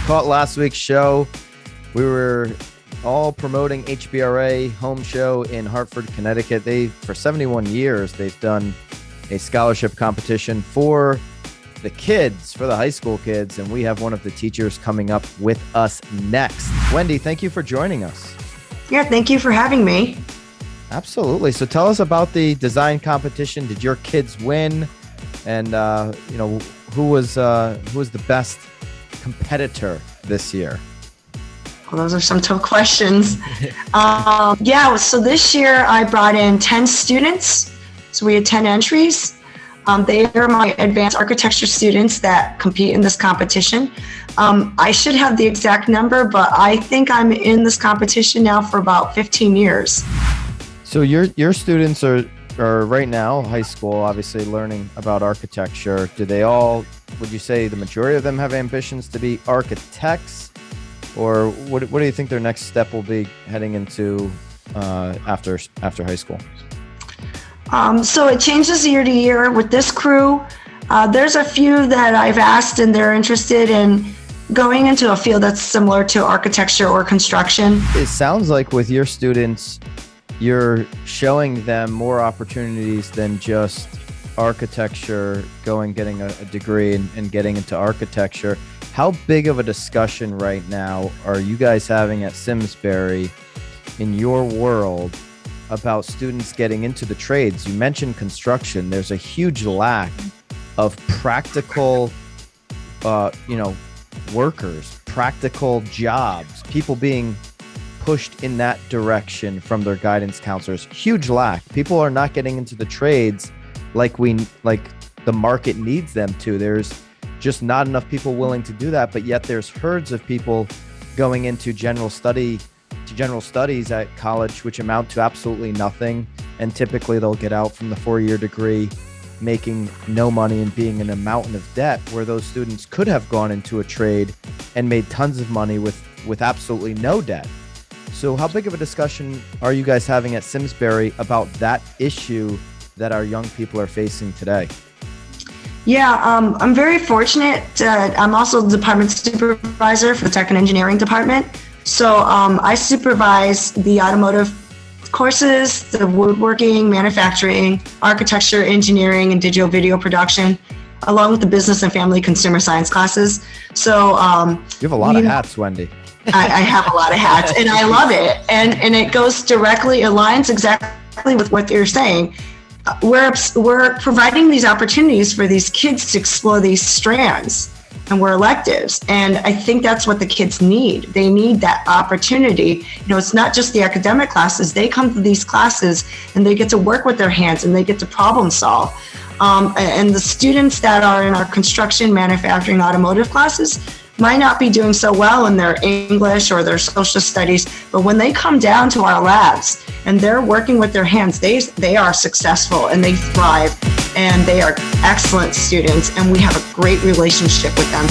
caught last week's show, we were all promoting HBRA Home Show in Hartford, Connecticut. For 71 years, they've done a scholarship competition for the kids, for the high school kids, and we have one of the teachers coming up with us next. Wendy, thank you for joining us. Yeah, thank you for having me. Absolutely. So tell us about the design competition. Did your kids win? And who was the best competitor this year? Well, those are some tough questions. So this year I brought in 10 students. So we had 10 entries. They are my advanced architecture students that compete in this competition. I should have the exact number, but I think I'm in this competition now for about 15 years. So your students are right now high school, obviously learning about architecture. Do they all, would you say the majority of them have ambitions to be architects? Or what do you think their next step will be heading into after high school? So it changes year to year with this crew. There's a few that I've asked and they're interested in going into a field that's similar to architecture or construction. It sounds like with your students, you're showing them more opportunities than just architecture, getting a degree and getting into architecture. How big of a discussion right now are you guys having at Simsbury in your world about students getting into the trades? You mentioned construction. There's a huge lack of practical, workers, practical jobs, people being pushed in that direction from their guidance counselors. Huge lack. People are not getting into the trades like the market needs them to. There's just not enough people willing to do that, but yet there's herds of people going into general studies at college, which amount to absolutely nothing. And typically they'll get out from the 4-year degree making no money and being in a mountain of debt, where those students could have gone into a trade and made tons of money with absolutely no debt. So how big of a discussion are you guys having at Simsbury about that issue that our young people are facing today? Yeah, I'm very fortunate. I'm also the department supervisor for the tech and engineering department. So I supervise the automotive courses, the woodworking, manufacturing, architecture, engineering, and digital video production, along with the business and family consumer science classes. So you have a lot of hats, Wendy. I have a lot of hats, and I love it. And it aligns exactly with what you're saying. We're providing these opportunities for these kids to explore these strands, and we're electives. And I think that's what the kids need. They need that opportunity. It's not just the academic classes. They come to these classes and they get to work with their hands and they get to problem solve. And the students that are in our construction, manufacturing, automotive classes might not be doing so well in their English or their social studies, but when they come down to our labs and they're working with their hands, they are successful and they thrive, and they are excellent students, and we have a great relationship with them.